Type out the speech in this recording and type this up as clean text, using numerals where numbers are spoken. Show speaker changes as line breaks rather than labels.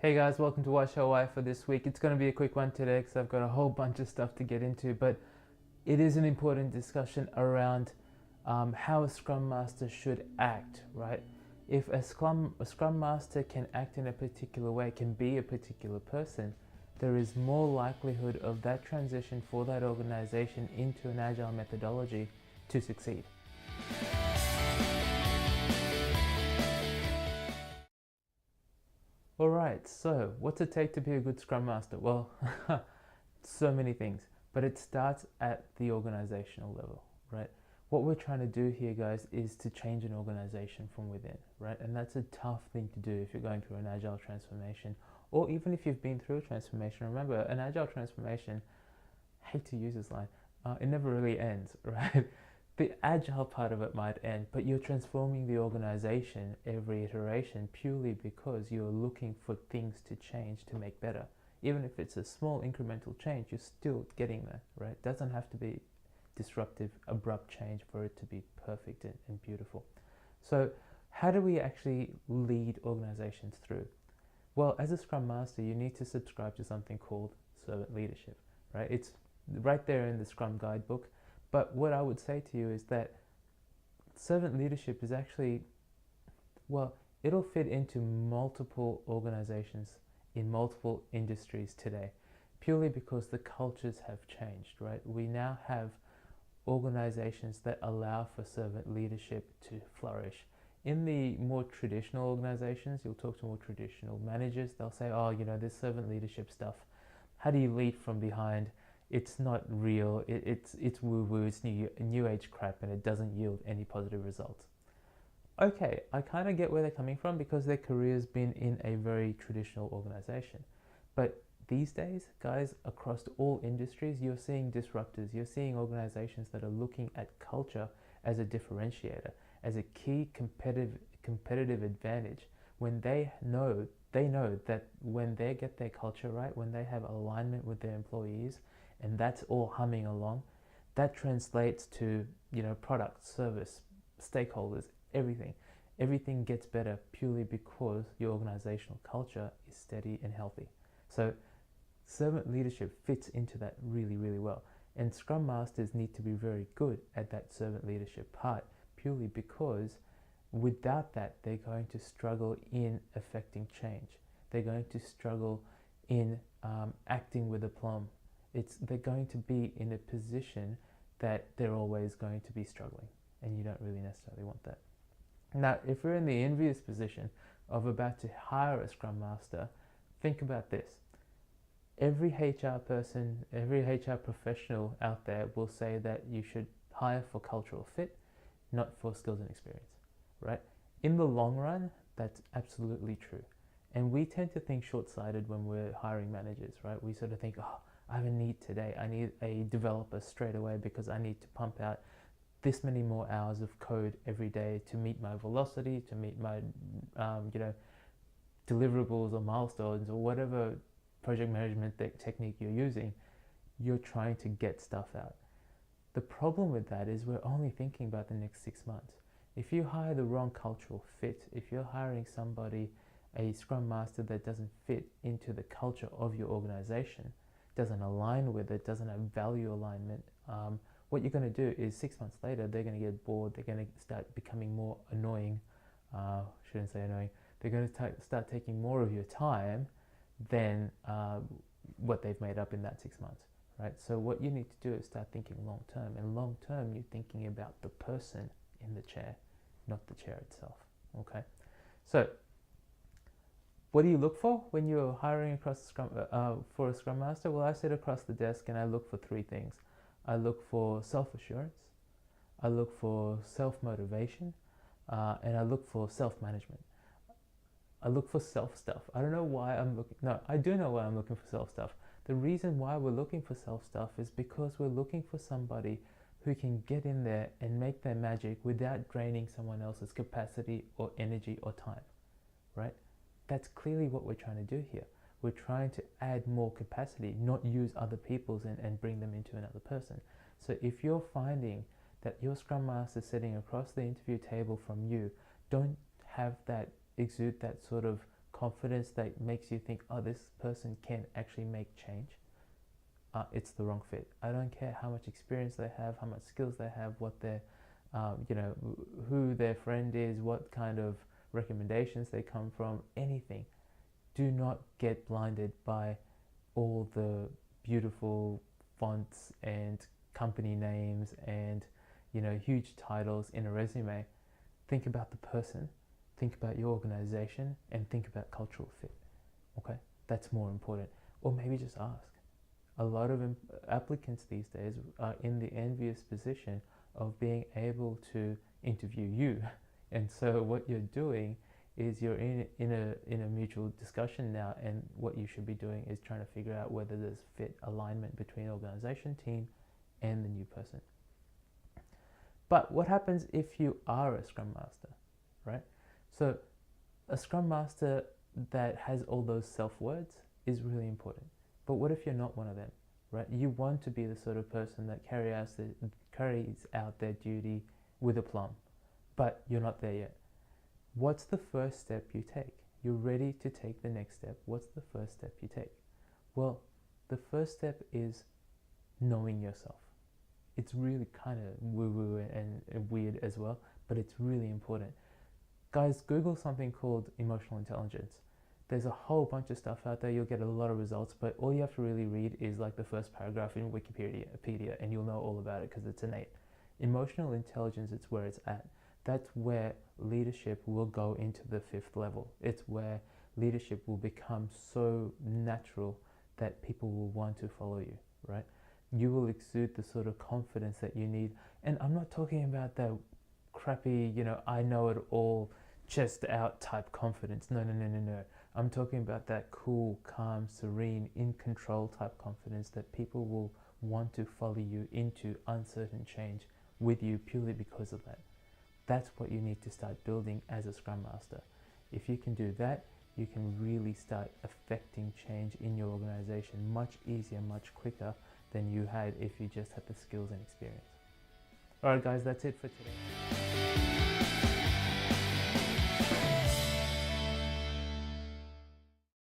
Hey guys, welcome to Watch How I for this week. It's going to be a quick one today because I've got a whole bunch of stuff to get into, but it is an important discussion around how a Scrum Master should act, right? If a Scrum Master can act in a particular way, can be a particular person, there is more likelihood of that transition for that organization into an Agile methodology to succeed. All right, so what's it take to be a good Scrum Master? Well, so many things, but it starts at the organizational level, right? What we're trying to do here, guys, is to change an organization from within, right? And that's a tough thing to do if you're going through an agile transformation, or even if you've been through a transformation. Remember, an agile transformation, I hate to use this line, it never really ends, right? The agile part of it might end, but you're transforming the organization every iteration purely because you're looking for things to change to make better. Even if it's a small incremental change, you're still getting there, right? It doesn't have to be disruptive, abrupt change for it to be perfect and beautiful. So, how do we actually lead organizations through? Well, as a Scrum Master, you need to subscribe to something called servant leadership, right? It's right there in the Scrum guidebook. But what I would say to you is that servant leadership is actually, well, it'll fit into multiple organizations in multiple industries today, purely because the cultures have changed, right? We now have organizations that allow for servant leadership to flourish. In the more traditional organizations, you'll talk to more traditional managers, they'll say, oh, this servant leadership stuff, how do you lead from behind? It's not real, it's woo-woo, it's new age crap, and it doesn't yield any positive results. Okay, I kind of get where they're coming from because their career's been in a very traditional organization. But these days, guys, across all industries, you're seeing disruptors, you're seeing organizations that are looking at culture as a differentiator, as a key competitive advantage. When they know that when they get their culture right, when they have alignment with their employees, and that's all humming along, that translates to product, service, stakeholders, everything. Everything gets better purely because your organizational culture is steady and healthy. So servant leadership fits into that really, really well. And Scrum Masters need to be very good at that servant leadership part, purely because without that, they're going to struggle in affecting change. They're going to struggle in acting with aplomb. They're going to be in a position that they're always going to be struggling, and you don't really necessarily want that. Now, if we're in the envious position of about to hire a Scrum Master, think about this. Every HR person, every HR professional out there will say that you should hire for cultural fit, not for skills and experience, right? In the long run, that's absolutely true. And we tend to think short-sighted when we're hiring managers, right? We sort of think, oh, I have a need today. I need a developer straight away because I need to pump out this many more hours of code every day to meet my velocity, to meet my, deliverables or milestones or whatever project management technique you're using. You're trying to get stuff out. The problem with that is we're only thinking about the next 6 months. If you hire the wrong cultural fit, if you're hiring somebody, a Scrum Master that doesn't fit into the culture of your organization, doesn't align with it, doesn't have value alignment, what you're going to do is 6 months later, they're going to get bored, they're going to start becoming more annoying, shouldn't say annoying, they're going to start taking more of your time than what they've made up in that 6 months, right? So what you need to do is start thinking long term, and long term you're thinking about the person in the chair, not the chair itself, okay? So what do you look for when you're hiring across for a Scrum Master? Well, I sit across the desk and I look for three things. I look for self-assurance, I look for self-motivation, and I look for self-management. I look for self-stuff. I don't know why I'm looking, no, I do know why I'm looking for self-stuff. The reason why we're looking for self-stuff is because we're looking for somebody who can get in there and make their magic without draining someone else's capacity or energy or time, right? That's clearly what we're trying to do here. We're trying to add more capacity, not use other people's and bring them into another person. So if you're finding that your Scrum Master sitting across the interview table from you don't have that, exude that sort of confidence that makes you think, oh, this person can actually make change, it's the wrong fit. I don't care how much experience they have, how much skills they have, what their, who their friend is, what kind of recommendations they come from, anything. Do not get blinded by all the beautiful fonts and company names and huge titles in a resume. Think about the person, think about your organization, and think about cultural fit. Okay, that's more important. Or maybe just ask. A lot of applicants these days are in the envious position of being able to interview you, and so what you're doing is you're in a mutual discussion now, and what you should be doing is trying to figure out whether there's fit alignment between organization, team, and the new person. But what happens if you are a Scrum Master, right? So a Scrum Master that has all those self-words is really important. But what if you're not one of them, right? You want to be the sort of person that carries out their duty with aplomb, but you're not there yet. What's the first step you take? You're ready to take the next step. What's the first step you take? Well, the first step is knowing yourself. It's really kind of woo-woo and weird as well, but it's really important. Guys, Google something called emotional intelligence. There's a whole bunch of stuff out there. You'll get a lot of results, but all you have to really read is like the first paragraph in Wikipedia, and you'll know all about it because it's innate. Emotional intelligence, it's where it's at. That's where leadership will go into the 5th level. It's where leadership will become so natural that people will want to follow you, right? You will exude the sort of confidence that you need. And I'm not talking about that crappy, I know it all, chest out type confidence. No. I'm talking about that cool, calm, serene, in control type confidence that people will want to follow you into uncertain change with you purely because of that. That's what you need to start building as a Scrum Master. If you can do that, you can really start affecting change in your organization much easier, much quicker than you had if you just had the skills and experience. Alright guys, that's it for today.